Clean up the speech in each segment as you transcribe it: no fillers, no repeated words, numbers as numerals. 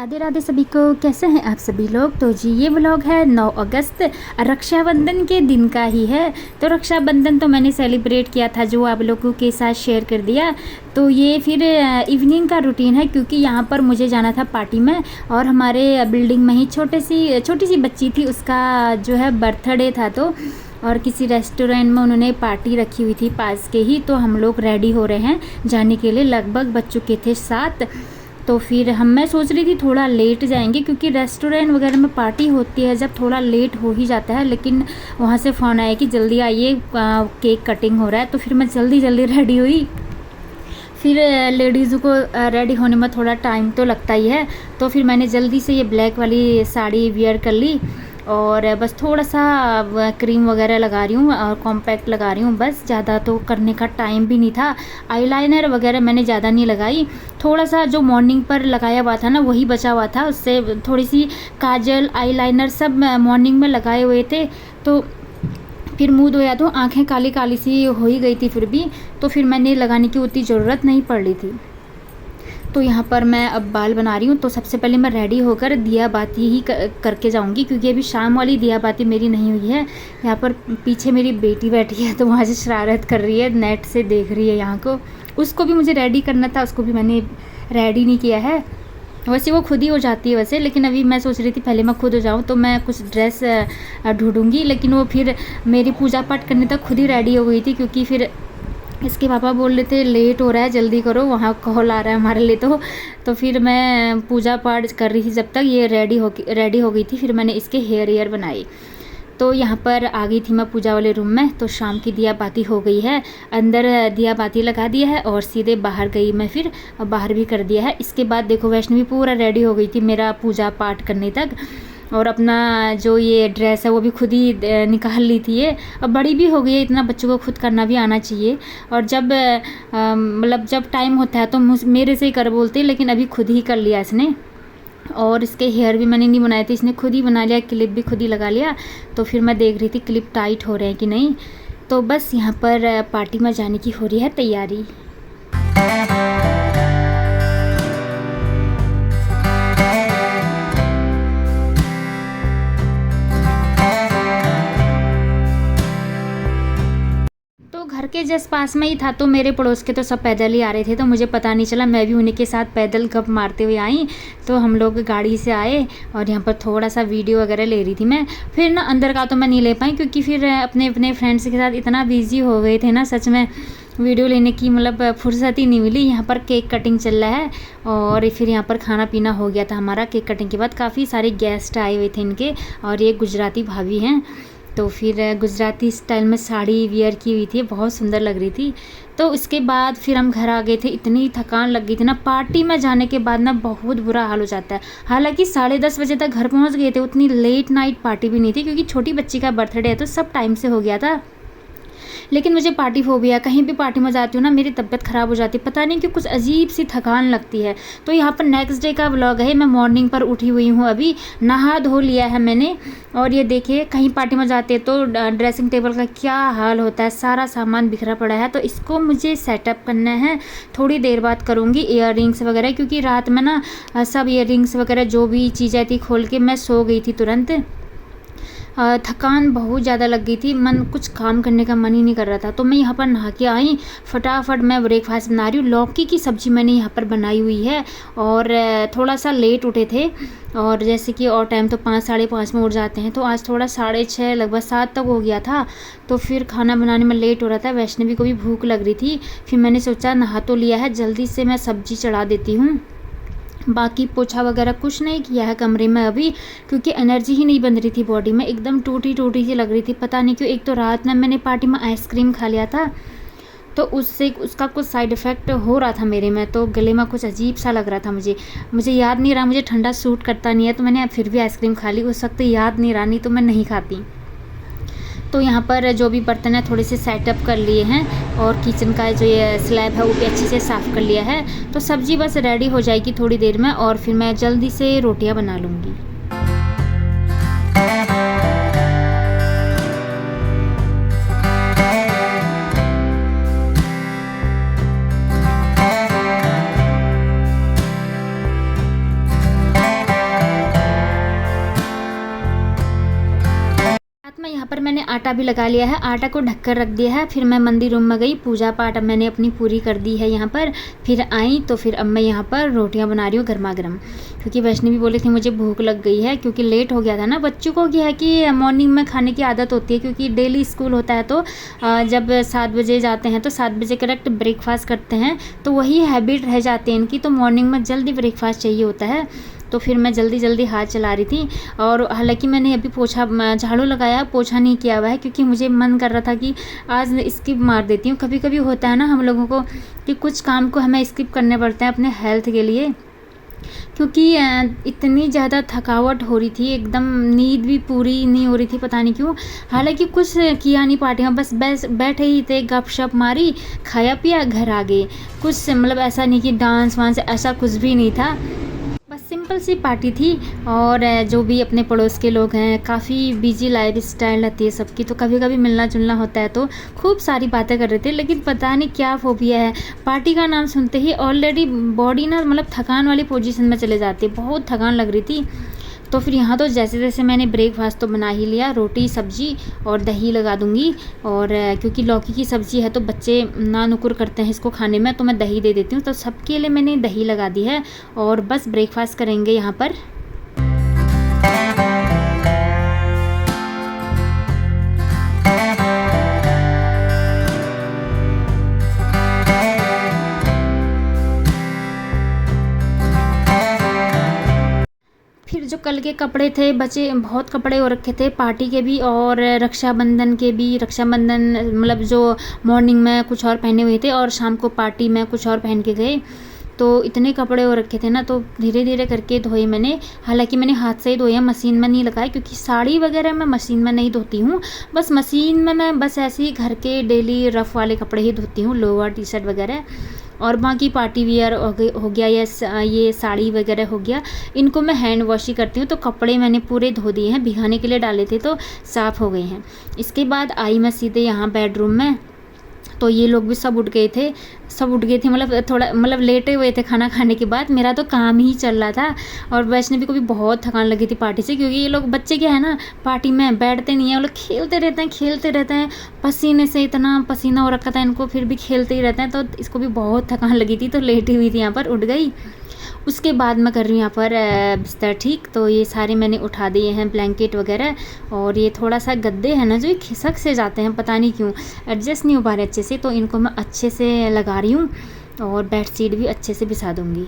राधे राधे सभी को। कैसे हैं आप सभी लोग। तो जी ये व्लॉग है 9 अगस्त रक्षाबंधन के दिन का ही है। तो रक्षाबंधन तो मैंने सेलिब्रेट किया था, जो आप लोगों के साथ शेयर कर दिया। तो ये फिर इवनिंग का रूटीन है, क्योंकि यहाँ पर मुझे जाना था पार्टी में, और हमारे बिल्डिंग में ही छोटी सी बच्ची थी, उसका जो है बर्थडे था। तो और किसी रेस्टोरेंट में उन्होंने पार्टी रखी हुई थी पास के ही। तो हम लोग रेडी हो रहे हैं जाने के लिए, लगभग बज चुके थे 7। तो फिर मैं सोच रही थी थोड़ा लेट जाएंगे, क्योंकि रेस्टोरेंट वगैरह में पार्टी होती है जब थोड़ा लेट हो ही जाता है। लेकिन वहाँ से फ़ोन आया कि जल्दी आइए, केक कटिंग हो रहा है। तो फिर मैं जल्दी रेडी हुई। फिर लेडीज़ों को रेडी होने में थोड़ा टाइम तो लगता ही है। तो फिर मैंने जल्दी से ये ब्लैक वाली साड़ी वियर कर ली, और बस थोड़ा सा क्रीम वगैरह लगा रही हूँ और कॉम्पैक्ट लगा रही हूँ, बस ज़्यादा तो करने का टाइम भी नहीं था। आईलाइनर वगैरह मैंने ज़्यादा नहीं लगाई, थोड़ा सा जो मॉर्निंग पर लगाया हुआ था ना वही बचा हुआ था, उससे थोड़ी सी काजल आईलाइनर सब मॉर्निंग में लगाए हुए थे। तो फिर मुँह धोया तो आँखें काली काली सी हो ही गई थी फिर भी, तो फिर मैंने लगाने की उतनी ज़रूरत नहीं पड़ रही थी। तो यहाँ पर मैं अब बाल बना रही हूँ। तो सबसे पहले मैं रेडी होकर दिया बाती ही करके जाऊँगी, क्योंकि अभी शाम वाली दिया बाती मेरी नहीं हुई है। यहाँ पर पीछे मेरी बेटी बैठी है, तो वहाँ से शरारत कर रही है, नेट से देख रही है यहाँ को। उसको भी मुझे रेडी करना था, उसको भी मैंने रेडी नहीं किया है। वैसे वो खुद ही हो जाती है वैसे, लेकिन अभी मैं सोच रही थी पहले मैं खुद हो जाऊँ, तो मैं कुछ ड्रेस ढूंढूंगी। लेकिन वो फिर मेरी पूजा पाठ करने तक खुद ही रेडी हो गई थी, क्योंकि फिर इसके पापा बोल रहे थे लेट हो रहा है जल्दी करो, वहाँ कॉल आ रहा है हमारे लिए। तो फिर मैं पूजा पाठ कर रही थी जब तक ये रेडी हो गई थी। फिर मैंने इसके हेयर बनाई। तो यहाँ पर आ गई थी मैं पूजा वाले रूम में। तो शाम की दिया बाती हो गई है, अंदर दिया बाती लगा दिया है, और सीधे बाहर गई मैं, फिर बाहर भी कर दिया है। इसके बाद देखो वैष्णवी पूरा रेडी हो गई थी मेरा पूजा पाठ करने तक, और अपना जो ये ड्रेस है वो भी खुद ही निकाल ली थी ये। अब बड़ी भी हो गई है, इतना बच्चों को खुद करना भी आना चाहिए। और जब मतलब जब टाइम होता है तो मेरे से ही कर बोलते, लेकिन अभी खुद ही कर लिया इसने। और इसके हेयर भी मैंने नहीं बनाए थे, इसने खुद ही बना लिया, क्लिप भी खुद ही लगा लिया। तो फिर मैं देख रही थी क्लिप टाइट हो रहे हैं कि नहीं। तो बस यहाँ पर पार्टी में जाने की हो रही है तैयारी। घर के जस्ट पास में ही था, तो मेरे पड़ोस के तो सब पैदल ही आ रहे थे, तो मुझे पता नहीं चला, मैं भी उन्हीं के साथ पैदल गप मारते हुए आई। तो हम लोग गाड़ी से आए, और यहाँ पर थोड़ा सा वीडियो वगैरह ले रही थी मैं। फिर ना अंदर का तो मैं नहीं ले पाई, क्योंकि फिर अपने फ्रेंड्स के साथ इतना बिजी हो गए थे ना, सच में वीडियो लेने की मतलब फुर्सत ही नहीं मिली। यहाँ पर केक कटिंग चल रहा है, और फिर यहाँ पर खाना पीना हो गया था हमारा। केक कटिंग के बाद काफ़ी सारे गेस्ट आए हुए थे इनके, और ये गुजराती भाभी हैं। तो फिर गुजराती स्टाइल में साड़ी वियर की हुई थी, बहुत सुंदर लग रही थी। तो उसके बाद फिर हम घर आ गए थे, इतनी थकान लग गई थी ना, पार्टी में जाने के बाद ना बहुत बुरा हाल हो जाता है। हालांकि 10:30 बजे तक घर पहुंच गए थे, उतनी लेट नाइट पार्टी भी नहीं थी, क्योंकि छोटी बच्ची का बर्थडे है तो सब टाइम से हो गया था। लेकिन मुझे पार्टी फोबिया, कहीं भी पार्टी में जाती हूँ ना मेरी तबीयत ख़राब हो जाती है, पता नहीं क्यों, कुछ अजीब सी थकान लगती है। तो यहाँ पर नेक्स्ट डे का व्लॉग है। मैं मॉर्निंग पर उठी हुई हूँ, अभी नहा धो लिया है मैंने। और ये देखिए कहीं पार्टी में जाते हैं तो ड्रेसिंग टेबल का क्या हाल होता है, सारा सामान बिखरा पड़ा है। तो इसको मुझे सेटअप करना है, थोड़ी देर बाद करूँगी। ईयर रिंग्स वगैरह, क्योंकि रात में ना सब ईयर रिंग्स वगैरह जो भी चीज़ें थी खोल के मैं सो गई थी तुरंत। थकान बहुत ज़्यादा लग गई थी, मन कुछ काम करने का मन ही नहीं कर रहा था। तो मैं यहाँ पर नहा के आई, फटाफट मैं ब्रेकफास्ट बना रही हूँ। लौकी की सब्ज़ी मैंने यहाँ पर बनाई हुई है, और थोड़ा सा लेट उठे थे, और जैसे कि और टाइम तो 5 साढ़े 5 में उठ जाते हैं, तो आज थोड़ा 6:30 लगभग 7 तक हो गया था। तो फिर खाना बनाने में लेट हो रहा था, वैष्णवी को भी भूख लग रही थी। फिर मैंने सोचा नहा तो लिया है, जल्दी से मैं सब्ज़ी चढ़ा देती हूँ। बाकी पोछा वगैरह कुछ नहीं किया है कमरे में अभी, क्योंकि एनर्जी ही नहीं बन रही थी बॉडी में, एकदम टूटी सी लग रही थी। पता नहीं क्यों, एक तो रात में मैंने पार्टी में आइसक्रीम खा लिया था, तो उससे उसका कुछ साइड इफ़ेक्ट हो रहा था मेरे में, तो गले में कुछ अजीब सा लग रहा था मुझे याद नहीं रहा, मुझे ठंडा सूट करता नहीं है, तो मैंने फिर भी आइसक्रीम खा ली। उस वक्त याद नहीं रहा, नहीं तो मैं नहीं खाती। तो यहाँ पर जो भी बर्तन है थोड़े से सेटअप कर लिए हैं, और किचन का जो ये स्लैब है वो भी अच्छे से साफ़ कर लिया है। तो सब्ज़ी बस रेडी हो जाएगी थोड़ी देर में, और फिर मैं जल्दी से रोटियाँ बना लूँगी। आटा भी लगा लिया है, आटा को ढककर रख दिया है। फिर मैं मंदिर रूम में गई, पूजा पाठ अब मैंने अपनी पूरी कर दी है यहाँ पर। फिर आई तो फिर अब मैं यहाँ पर रोटियाँ बना रही हूँ गर्मा गर्म, क्योंकि वैष्णवी बोली थी मुझे भूख लग गई है, क्योंकि लेट हो गया था ना। बच्चों को क्या है कि मॉर्निंग में खाने की आदत होती है, क्योंकि डेली स्कूल होता है, तो जब 7 बजे जाते हैं तो 7 बजे करेक्ट ब्रेकफास्ट करते हैं, तो वही हैबिट रह जाती है इनकी, तो मॉर्निंग में जल्दी ब्रेकफास्ट चाहिए होता है। तो फिर मैं जल्दी जल्दी हाथ चला रही थी, और हालांकि मैंने अभी झाड़ू लगाया, पोछा नहीं किया हुआ है, क्योंकि मुझे मन कर रहा था कि आज स्किप मार देती हूँ। कभी कभी होता है ना हम लोगों को कि कुछ काम को हमें स्किप करने पड़ते हैं अपने हेल्थ के लिए, क्योंकि इतनी ज़्यादा थकावट हो रही थी, एकदम नींद भी पूरी नहीं हो रही थी, पता नहीं क्यों। हालांकि कुछ किया नहीं पार्टी में, बस बैठे ही थे, गपशप मारी, खाया पिया, घर आ गए। कुछ मतलब ऐसा नहीं कि डांस वांस ऐसा कुछ भी नहीं था, बस सिंपल सी पार्टी थी। और जो भी अपने पड़ोस के लोग हैं, काफ़ी बिजी लाइफ स्टाइल रहती है सबकी, तो कभी कभी मिलना जुलना होता है, तो खूब सारी बातें कर रहे थे। लेकिन पता नहीं क्या फोबिया है, पार्टी का नाम सुनते ही ऑलरेडी बॉडी ना मतलब थकान वाली पोजीशन में चले जाती है, बहुत थकान लग रही थी। तो फिर यहाँ तो जैसे जैसे मैंने ब्रेकफास्ट तो बना ही लिया, रोटी सब्जी और दही लगा दूँगी। और क्योंकि लौकी की सब्ज़ी है तो बच्चे ना नुकुर करते हैं इसको खाने में, तो मैं दही दे देती हूँ, तो सबके लिए मैंने दही लगा दी है। और बस ब्रेकफास्ट करेंगे यहाँ पर। फिर जो कल के कपड़े थे बचे, बहुत कपड़े हो रखे थे पार्टी के भी और रक्षाबंधन के भी। रक्षाबंधन मतलब जो मॉर्निंग में कुछ और पहने हुए थे और शाम को पार्टी में कुछ और पहन के गए, तो इतने कपड़े हो रखे थे ना, तो धीरे धीरे करके धोए मैंने। हालांकि मैंने हाथ से ही धोया, मशीन में नहीं लगाया, क्योंकि साड़ी वगैरह मैं मशीन में नहीं धोती हूँ। बस मशीन में मैं बस ऐसे ही घर के डेली रफ़ वाले कपड़े ही धोती हूँ, लोअर टी शर्ट वगैरह। और बाकी पार्टी वियर हो गया या ये साड़ी वगैरह हो गया, इनको मैं हैंड वॉश ही करती हूँ। तो कपड़े मैंने पूरे धो दिए हैं, भिगाने के लिए डाले थे तो साफ़ हो गए हैं। इसके बाद आई मैं सीधे यहाँ बेडरूम में, तो ये लोग भी सब उठ गए थे, मतलब थोड़ा मतलब लेटे हुए थे खाना खाने के बाद। मेरा तो काम ही चल रहा था, और वैष्णवी को भी बहुत थकान लगी थी पार्टी से, क्योंकि ये लोग बच्चे क्या है ना, पार्टी में बैठते नहीं हैं, वो लोग खेलते रहते हैं। पसीने से इतना पसीना हो रखा था इनको, फिर भी खेलते ही रहते हैं, तो इसको भी बहुत थकान लगी थी, तो लेटी हुई थी यहाँ पर, उठ गई। उसके बाद मैं कर रही हूँ यहाँ पर बिस्तर ठीक। तो ये सारे मैंने उठा दिए हैं, ब्लैंकेट वगैरह। और ये थोड़ा सा गद्दे हैं ना जो ये खिसक से जाते हैं, पता नहीं क्यों एडजस्ट नहीं हो पा रहे अच्छे से, तो इनको मैं अच्छे से लगा रही हूँ, और बेडशीट भी अच्छे से बिछा दूँगी।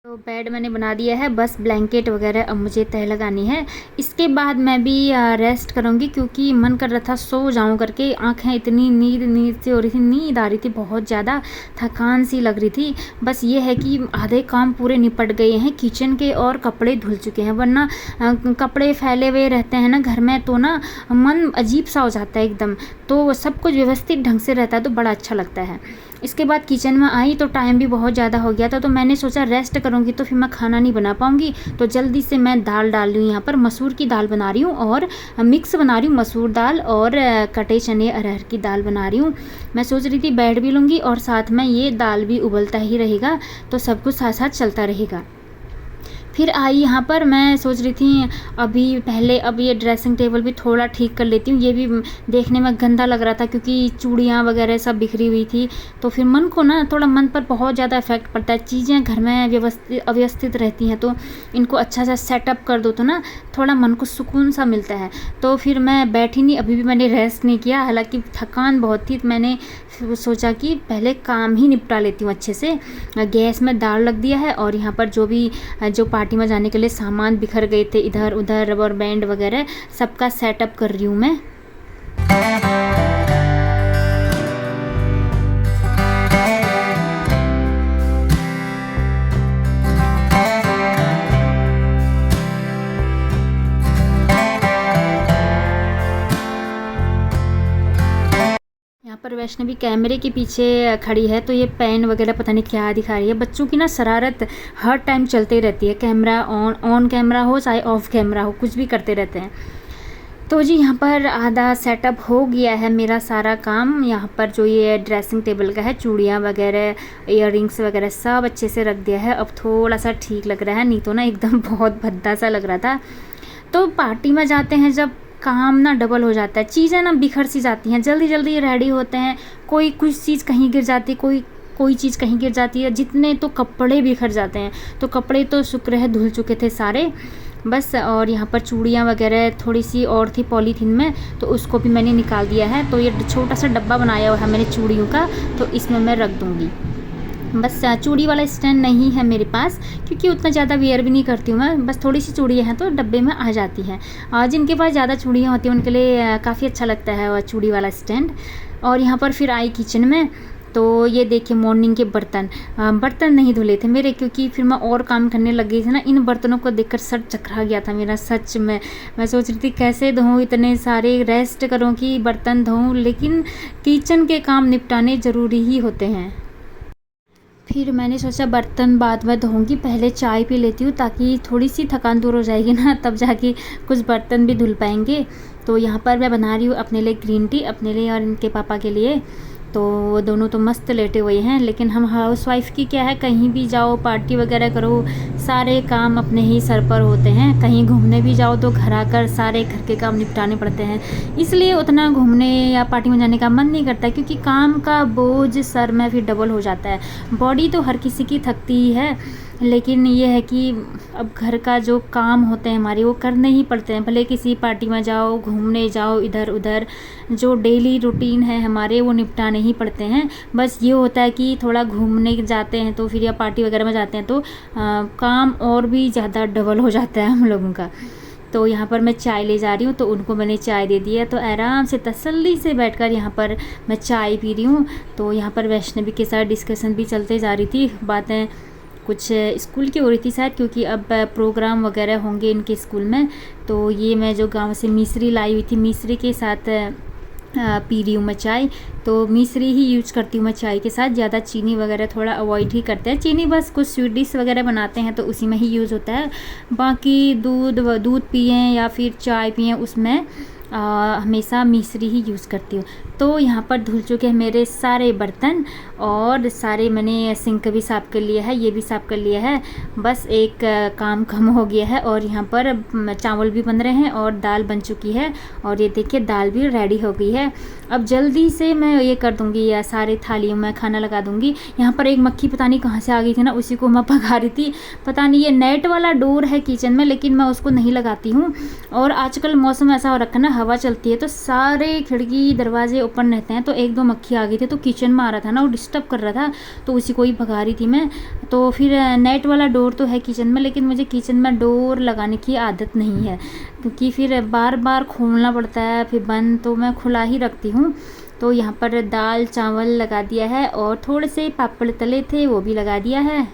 तो बेड मैंने बना दिया है, बस ब्लैंकेट वगैरह अब मुझे तह लगानी है। इसके बाद मैं भी रेस्ट करूँगी, क्योंकि मन कर रहा था सो जाऊँ करके, आँखें इतनी नींद सी हो रही थी, नींद आ रही थी, बहुत ज़्यादा थकान सी लग रही थी। बस ये है कि आधे काम पूरे निपट गए हैं किचन के, और कपड़े धुल चुके हैं, वरना कपड़े फैले हुए रहते हैं ना घर में, तो ना मन अजीब सा हो जाता है एकदम। तो सब कुछ व्यवस्थित ढंग से रहता है तो बड़ा अच्छा लगता है। इसके बाद किचन में आई तो टाइम भी बहुत ज़्यादा हो गया था, तो मैंने सोचा रेस्ट करूँगी तो फिर मैं खाना नहीं बना पाऊँगी, तो जल्दी से मैं दाल डाल रही हूँ। यहाँ पर मसूर की दाल बना रही हूँ, और मिक्स बना रही हूँ, मसूर दाल और कटे चने अरहर की दाल बना रही हूँ। मैं सोच रही थी बैठ भी लूँगी और साथ में ये दाल भी उबलता ही रहेगा, तो सब कुछ साथ साथ चलता रहेगा। फिर आई यहाँ पर, मैं सोच रही थी अभी पहले अब ये ड्रेसिंग टेबल भी थोड़ा ठीक कर लेती हूँ, ये भी देखने में गंदा लग रहा था, क्योंकि चूड़ियाँ वगैरह सब बिखरी हुई थी। तो फिर मन को ना थोड़ा मन पर बहुत ज़्यादा इफेक्ट पड़ता है, चीज़ें घर में अव्यवस्थित रहती हैं, तो इनको अच्छा सा सेटअप कर दो तो ना थोड़ा मन को सुकून सा मिलता है। तो फिर मैं बैठी नहीं, अभी भी मैंने रेस्ट नहीं किया, हालांकि थकान बहुत थी, तो मैंने सोचा कि पहले काम ही निपटा लेती हूँ अच्छे से। गैस में दाल रख दिया है, और यहाँ पर जो पार्टी में जाने के लिए सामान बिखर गए थे इधर उधर, रबर बैंड वगैरह सबका सेटअप कर रही हूँ मैं। यहाँ पर वैष्णवी कैमरे के पीछे खड़ी है, तो ये पेन वगैरह पता नहीं क्या दिखा रही है। बच्चों की ना शरारत हर टाइम चलते रहती है, कैमरा ऑन कैमरा हो चाहे ऑफ कैमरा हो, कुछ भी करते रहते हैं। तो जी यहाँ पर आधा सेटअप हो गया है मेरा सारा काम। यहाँ पर जो ये ड्रेसिंग टेबल का है, चूड़ियाँ वगैरह, इयररिंग्स वगैरह सब अच्छे से रख दिया है। अब थोड़ा सा ठीक लग रहा है, नहीं तो ना एकदम बहुत भद्दा सा लग रहा था। तो पार्टी में जाते हैं जब, काम ना डबल हो जाता है, चीज़ें ना बिखर सी जाती हैं, जल्दी जल्दी रेडी होते हैं, कोई कुछ चीज़ कहीं गिर जाती, कोई चीज़ कहीं गिर जाती है, जितने तो कपड़े बिखर जाते हैं। तो कपड़े तो शुक्र है धुल चुके थे सारे बस। और यहाँ पर चूड़ियाँ वगैरह थोड़ी सी और थी पॉलीथीन में, तो उसको भी मैंने निकाल दिया है। तो ये छोटा सा डब्बा बनाया हुआ है मैंने चूड़ियों का, तो इसमें मैं रख दूँगी। बस चूड़ी वाला स्टैंड नहीं है मेरे पास, क्योंकि उतना ज़्यादा वेयर भी नहीं करती हूँ मैं, बस थोड़ी सी चूड़ियाँ हैं तो डब्बे में आ जाती हैं। जिनके पास ज़्यादा चूड़ियाँ होती हैं उनके लिए काफ़ी अच्छा लगता है वह चूड़ी वाला स्टैंड। और यहाँ पर फिर आई किचन में, तो ये देखिए मॉर्निंग के बर्तन नहीं धुले थे मेरे, क्योंकि फिर मैं और काम करने लग गई थी ना। इन बर्तनों को देखकर सर चकरा गया था मेरा सच में। मैं सोच रही थी कैसे धोऊं इतने सारे, रेस्ट करूं कि बर्तन धोऊं, लेकिन किचन के काम निपटाने ज़रूरी ही होते हैं। फिर मैंने सोचा बर्तन बाद में धोऊंगी, पहले चाय पी लेती हूँ ताकि थोड़ी सी थकान दूर हो जाएगी ना, तब जाके कुछ बर्तन भी धुल पाएंगे। तो यहाँ पर मैं बना रही हूँ अपने लिए ग्रीन टी, अपने लिए और इनके पापा के लिए। तो वो दोनों तो मस्त लेटे हुए हैं, लेकिन हम हाउसवाइफ की क्या है, कहीं भी जाओ पार्टी वगैरह करो, सारे काम अपने ही सर पर होते हैं। कहीं घूमने भी जाओ तो घर आकर सारे घर के काम निपटाने पड़ते हैं, इसलिए उतना घूमने या पार्टी में जाने का मन नहीं करता, क्योंकि काम का बोझ सर में फिर डबल हो जाता है। बॉडी तो हर किसी की थकती ही है, लेकिन ये है कि अब घर का जो काम होते हैं हमारे, वो करने ही पड़ते हैं। भले किसी पार्टी में जाओ, घूमने जाओ, इधर उधर जो डेली रूटीन है हमारे, वो निपटाने ही पड़ते हैं। बस ये होता है कि थोड़ा घूमने जाते हैं तो फिर, या पार्टी वगैरह में जाते हैं तो काम और भी ज़्यादा डबल हो जाता है हम लोगों का। तो यहाँ पर मैं चाय ले जा रही हूँ, तो उनको मैंने चाय दे दी है, तो आराम से तसल्ली से बैठकर यहाँ पर मैं चाय पी रही हूँ। तो यहाँ पर वैष्णवी के साथ डिस्कशन भी चलते जा रही थी, बातें कुछ स्कूल की हो रही थी शायद, क्योंकि अब प्रोग्राम वगैरह होंगे इनके स्कूल में। तो ये मैं जो गांव से मिश्री लाई हुई थी, मिश्री के साथ पी रही हूँ मैं चाय। तो मिश्री ही यूज करती हूँ मैं चाय के साथ, ज़्यादा चीनी वगैरह थोड़ा अवॉइड ही करते हैं। चीनी बस कुछ स्वीट डिश वगैरह बनाते हैं तो उसी में ही यूज़ होता है, बाकी दूध पिएँ या फिर चाय पिएँ, उसमें हमेशा मिश्री ही यूज़ करती हूँ। तो यहाँ पर धुल चुके हैं मेरे सारे बर्तन, और सारे मैंने सिंक भी साफ़ कर लिया है, ये भी साफ़ कर लिया है। बस एक काम कम हो गया है। और यहाँ पर चावल भी बन रहे हैं और दाल बन चुकी है, और ये देखिए दाल भी रेडी हो गई है। अब जल्दी से मैं ये कर दूँगी, या सारे थालियों में खाना लगा दूँगी। यहाँ पर एक मक्खी पता नहीं कहाँ से आ गई थी ना, उसी को मैं भगा रही थी। पता नहीं, ये नेट वाला डोर है किचन में, लेकिन मैं उसको नहीं लगाती हूँ। और आजकल मौसम ऐसा हो रखा है ना, हवा चलती है तो सारे खिड़की दरवाजे ओपन रहते हैं। तो एक दो मक्खी आ गई थी, तो किचन में आ रहा था ना, वो डिस्टर्ब कर रहा था, तो उसी को ही भगा रही थी मैं। तो फिर नेट वाला डोर तो है किचन में, लेकिन मुझे किचन में डोर लगाने की आदत नहीं है, क्योंकि फिर बार बार खोलना पड़ता है, फिर बंद, तो मैं खुला ही रखती हूँ। तो यहाँ पर दाल चावल लगा दिया है, और थोड़े से पापड़ तले थे वो भी लगा दिया है।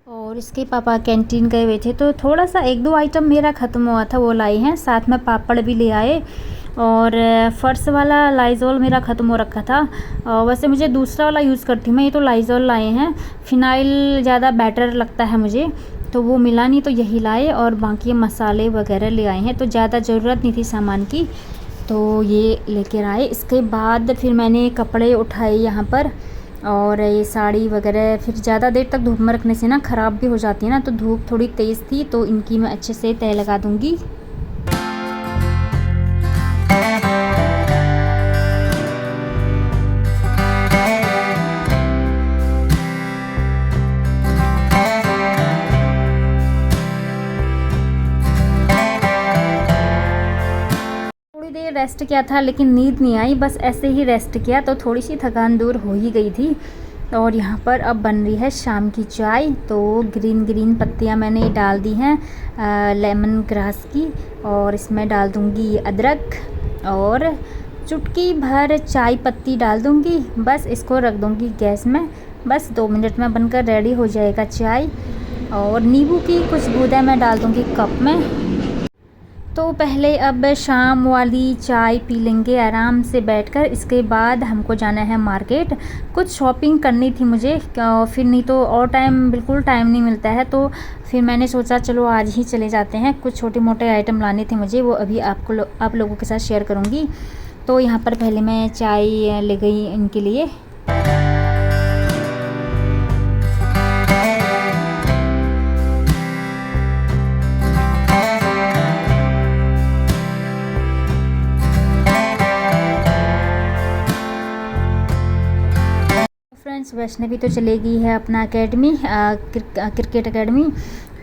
और इसके पापा कैंटीन गए हुए थे, तो थोड़ा सा एक दो आइटम मेरा ख़त्म हुआ था, वो लाए हैं, साथ में पापड़ भी ले आए। और फ़र्श वाला लाइज़ॉल मेरा ख़त्म हो रखा था, वैसे मुझे दूसरा वाला यूज़ करती हूँ मैं, ये तो लाइज़ॉल लाए हैं। फ़िनाइल ज़्यादा बेटर लगता है मुझे, तो वो मिला नहीं तो यही लाए, और बाकी मसाले वगैरह ले आए हैं, तो ज़्यादा ज़रूरत नहीं थी सामान की, तो ये लेकर आए। इसके बाद फिर मैंने कपड़े उठाए यहाँ पर, और ये साड़ी वगैरह फिर ज़्यादा देर तक धूप में रखने से ना ख़राब भी हो जाती है ना, तो धूप थोड़ी तेज़ थी, तो इनकी मैं अच्छे से तह लगा दूँगी। रेस्ट किया था, लेकिन नींद नहीं आई, बस ऐसे ही रेस्ट किया, तो थोड़ी सी थकान दूर हो ही गई थी। और यहाँ पर अब बन रही है शाम की चाय। तो ग्रीन पत्तियाँ मैंने डाल दी हैं लेमन ग्रास की, और इसमें डाल दूँगी अदरक, और चुटकी भर चाय पत्ती डाल दूँगी। बस इसको रख दूँगी गैस में, बस 2 मिनट में बनकर रेडी हो जाएगा चाय। और नींबू की कुछ बूंदें मैं डाल दूँगी कप में। तो पहले अब शाम वाली चाय पी लेंगे आराम से बैठकर, इसके बाद हमको जाना है मार्केट। कुछ शॉपिंग करनी थी मुझे, फिर नहीं तो और बिल्कुल टाइम नहीं मिलता है, तो फिर मैंने सोचा चलो आज ही चले जाते हैं। कुछ छोटे मोटे आइटम लाने थे मुझे, वो अभी आप लोगों के साथ शेयर करूँगी। तो यहाँ पर पहले मैं चाय ले गई इनके लिए। फ्रेंड्स, वैष्णवी तो चले गई है अपना अकेडमी, क्रिकेट अकेडमी,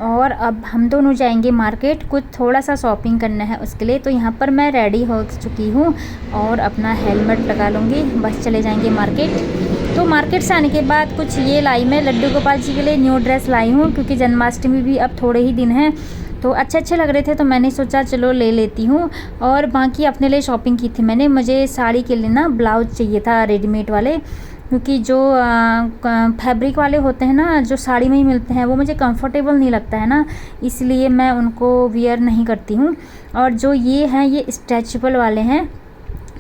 और अब हम दोनों जाएंगे मार्केट। कुछ थोड़ा सा शॉपिंग करना है उसके लिए। तो यहाँ पर मैं रेडी हो चुकी हूँ और अपना हेलमेट लगा लूँगी, बस चले जाएंगे मार्केट। तो मार्केट से आने के बाद कुछ ये लाई मैं लड्डू गोपाल जी के लिए न्यू ड्रेस लाई हूँ, क्योंकि जन्माष्टमी भी अब थोड़े ही दिन हैं, तो अच्छे लग रहे थे, तो मैंने सोचा चलो ले लेती हूँ। और बाकी अपने लिए शॉपिंग की थी मैंने। मुझे साड़ी के लिए ना ब्लाउज चाहिए था रेडीमेड वाले, क्योंकि जो फैब्रिक वाले होते हैं ना, जो साड़ी में ही मिलते हैं, वो मुझे कंफर्टेबल नहीं लगता है ना, इसलिए मैं उनको वियर नहीं करती हूँ। और जो ये हैं ये स्ट्रेचेबल वाले हैं,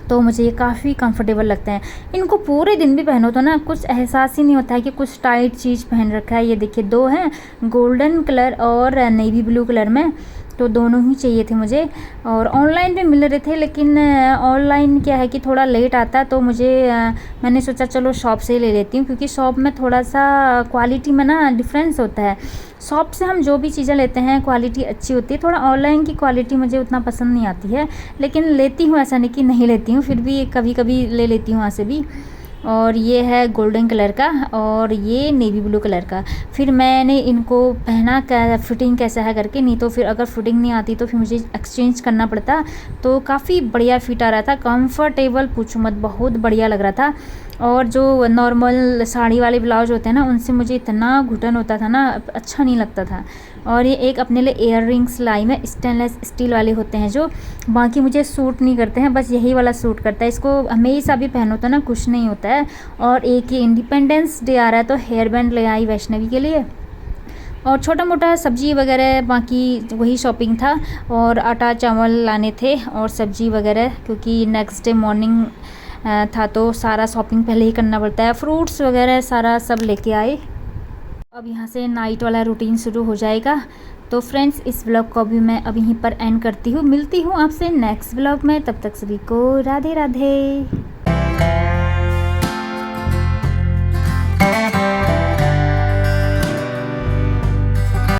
तो मुझे ये काफ़ी कंफर्टेबल लगते हैं। इनको पूरे दिन भी पहनो तो ना कुछ एहसास ही नहीं होता है कि कुछ टाइट चीज़ पहन रखा है। ये देखिए, दो हैं, गोल्डन कलर और नेवी ब्लू कलर में, तो दोनों ही चाहिए थे मुझे। और ऑनलाइन भी मिल रहे थे, लेकिन ऑनलाइन क्या है कि थोड़ा लेट आता है, तो मैंने सोचा चलो शॉप से ही ले लेती हूँ, क्योंकि शॉप में थोड़ा सा क्वालिटी में ना डिफरेंस होता है। शॉप से हम जो भी चीज़ें लेते हैं क्वालिटी अच्छी होती है, थोड़ा ऑनलाइन की क्वालिटी मुझे उतना पसंद नहीं आती है, लेकिन लेती हूँ, ऐसा नहीं कि नहीं लेती हूँ, फिर भी कभी कभी ले लेती हूँ वहाँ से भी। और ये है गोल्डन कलर का और ये नेवी ब्लू कलर का। फिर मैंने इनको पहना क्या फिटिंग कैसा है करके, नहीं तो फिर अगर फिटिंग नहीं आती तो फिर मुझे एक्सचेंज करना पड़ता। तो काफ़ी बढ़िया फिट आ रहा था, कंफर्टेबल पूछो मत, बहुत बढ़िया लग रहा था। और जो नॉर्मल साड़ी वाले ब्लाउज होते हैं ना, उनसे मुझे इतना घुटन होता था ना, अच्छा नहीं लगता था। और ये एक अपने लिए ईयर रिंग्स लाई में, स्टेनलेस स्टील वाले होते हैं जो, बाकी मुझे सूट नहीं करते हैं, बस यही वाला सूट करता है। इसको हमेशा भी पहनो तो ना कुछ नहीं होता है। और एक ये इंडिपेंडेंस डे आ रहा है, तो हेयर बैंड ले आई वैष्णवी के लिए। और छोटा मोटा सब्जी वगैरह बाकी वही शॉपिंग था। और आटा चावल लाने थे और सब्जी वगैरह, क्योंकि नेक्स्ट डे मॉर्निंग था, तो सारा शॉपिंग पहले ही करना पड़ता है। फ्रूट्स वगैरह सारा सब लेके आए। अब यहाँ से नाइट वाला रूटीन शुरू हो जाएगा। तो फ्रेंड्स, इस व्लॉग को भी मैं अब यहीं पर एंड करती हूँ। मिलती हूँ आपसे नेक्स्ट व्लॉग में, तब तक सभी को राधे राधे।